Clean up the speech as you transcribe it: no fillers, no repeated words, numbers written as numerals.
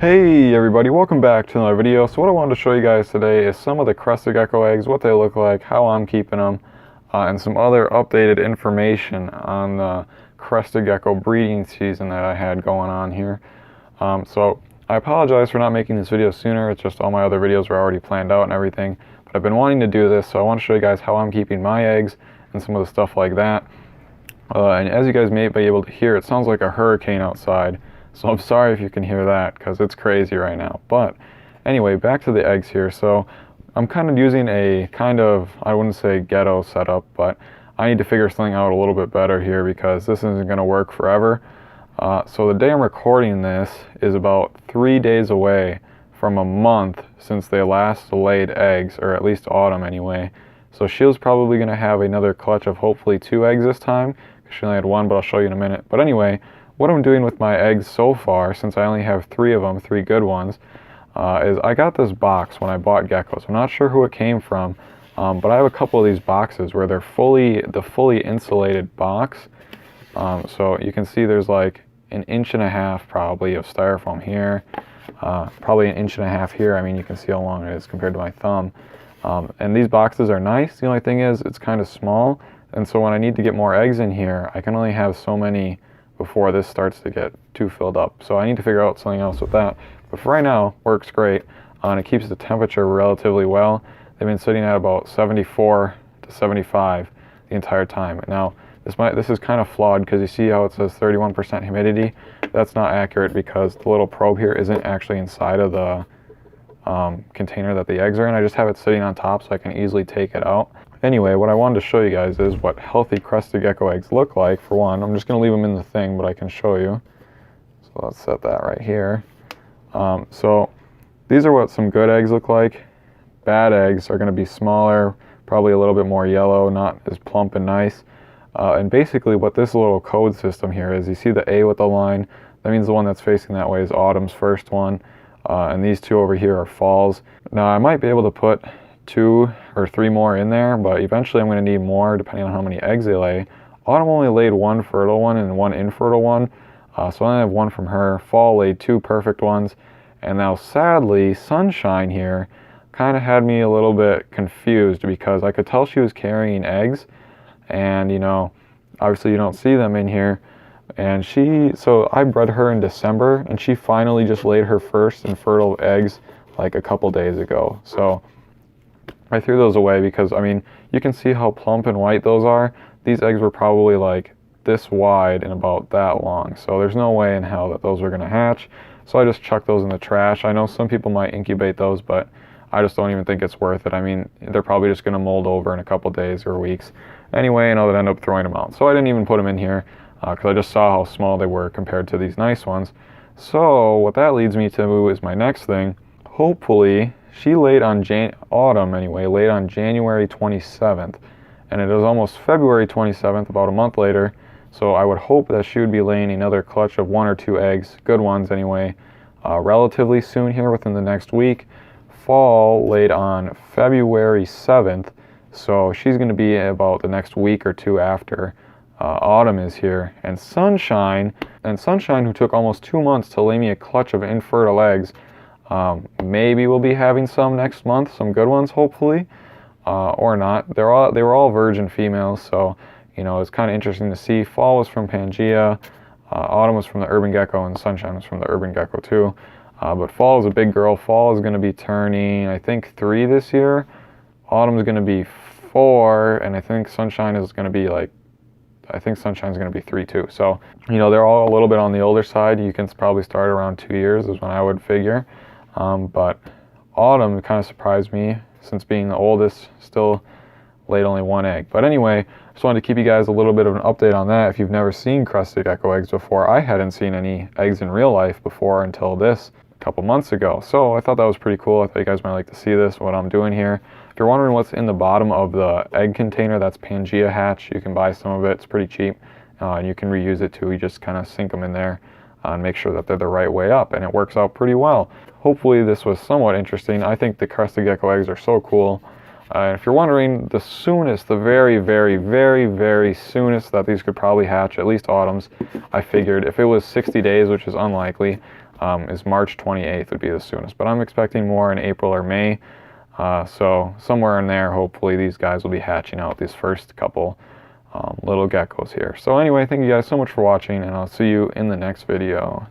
Hey everybody, welcome back to another video. So what I wanted to show you guys today is some of the Crested Gecko eggs, what they look like, how I'm keeping them, and some other updated information on the Crested Gecko breeding season that I had going on here. So I apologize for not making this video sooner. It's just all my other videos were already planned out and everything. But I've been wanting to do this, so I want to show you guys how I'm keeping my eggs and some of the stuff like that. And as you guys may be able to hear, it sounds like a hurricane outside. So I'm sorry if you can hear that because it's crazy right now. But anyway, back to the eggs here. So I'm kind of using a I wouldn't say ghetto setup, but I need to figure something out a little bit better here because this isn't going to work forever. So the day I'm recording this is about 3 days away from a month since they last laid eggs, or at least Autumn anyway. So Shield's probably going to have another clutch of hopefully 2 eggs this time. She only had 1, but I'll show you in a minute. But anyway, what I'm doing with my eggs so far, since I only have 3 of them, 3 good ones, is I got this box when I bought geckos. I'm not sure who it came from, but I have a couple of these boxes where they're the fully insulated box. So you can see there's like 1.5 inches probably of styrofoam here, probably 1.5 inches here. I mean, you can see how long it is compared to my thumb. And these boxes are nice. The only thing is it's kind of small, and so when I need to get more eggs in here, I can only have so many before this starts to get too filled up. So I need to figure out something else with that. But for right now, works great. And it keeps the temperature relatively well. They've been sitting at about 74 to 75 the entire time. Now, this is kind of flawed because you see how it says 31% humidity. That's not accurate because the little probe here isn't actually inside of the container that the eggs are in. I just have it sitting on top so I can easily take it out. Anyway, what I wanted to show you guys is what healthy Crested Gecko eggs look like. For one, I'm just going to leave them in the thing, but I can show you. So let's set that right here. So these are what some good eggs look like. Bad eggs are going to be smaller, probably a little bit more yellow, not as plump and nice. And basically what this little code system here is, you see the A with the line, that means the one that's facing that way is Autumn's first one. And these 2 over here are Fall's. Now I might be able to put 2 or 3 more in there, but eventually I'm going to need more depending on how many eggs they lay. Autumn only laid 1 fertile one and 1 infertile one, so I only have 1 from her. Fall laid 2 perfect ones, and now sadly Sunshine here kind of had me a little bit confused because I could tell she was carrying eggs, and you know, obviously you don't see them in here. And so I bred her in December, and she finally just laid her first infertile eggs like a couple days ago. So I threw those away because, I mean, you can see how plump and white those are. These eggs were probably like this wide and about that long. So there's no way in hell that those were going to hatch. So I just chucked those in the trash. I know some people might incubate those, but I just don't even think it's worth it. I mean, they're probably just going to mold over in a couple days or weeks. Anyway, and I'll end up throwing them out. So I didn't even put them in here because I just saw how small they were compared to these nice ones. So what that leads me to is my next thing. Hopefully, she laid on Autumn anyway, laid on January 27th, and it is almost February 27th, about a month later. So I would hope that she would be laying another clutch of 1 or 2 eggs, good ones anyway, relatively soon here within the next week. Fall laid on February 7th, so she's going to be about the next week or 2 after Autumn is here. And Sunshine, who took almost 2 months to lay me a clutch of infertile eggs, maybe we'll be having some next month, some good ones hopefully, or not. They were all virgin females, so you know, it's kind of interesting to see. Fall was from Pangea, Autumn was from the Urban Gecko, and Sunshine was from the Urban Gecko too. But Fall is a big girl. Fall is going to be turning, I think, 3 this year. Autumn's going to be 4, and I think Sunshine is going to be Sunshine's going to be 3 too. So, you know, they're all a little bit on the older side. You can probably start around 2 years is when I would figure. But Autumn kind of surprised me, since being the oldest, still laid only 1 egg. But anyway, just wanted to keep you guys a little bit of an update on that. If you've never seen Crested Gecko eggs before, I hadn't seen any eggs in real life before until this a couple months ago. So I thought that was pretty cool. I thought you guys might like to see this, what I'm doing here. If you're wondering what's in the bottom of the egg container, that's Pangea hatch. You can buy some of it. It's pretty cheap, and you can reuse it too. You just kind of sink them in there and make sure that they're the right way up, and it works out pretty well. Hopefully this was somewhat interesting. I think the Crested Gecko eggs are so cool. If you're wondering, the soonest, the very, very, very, very soonest that these could probably hatch, at least Autumn's, I figured if it was 60 days, which is unlikely, is March 28th would be the soonest. But I'm expecting more in April or May. So somewhere in there, hopefully these guys will be hatching out these first couple little geckos here. So anyway, thank you guys so much for watching, and I'll see you in the next video.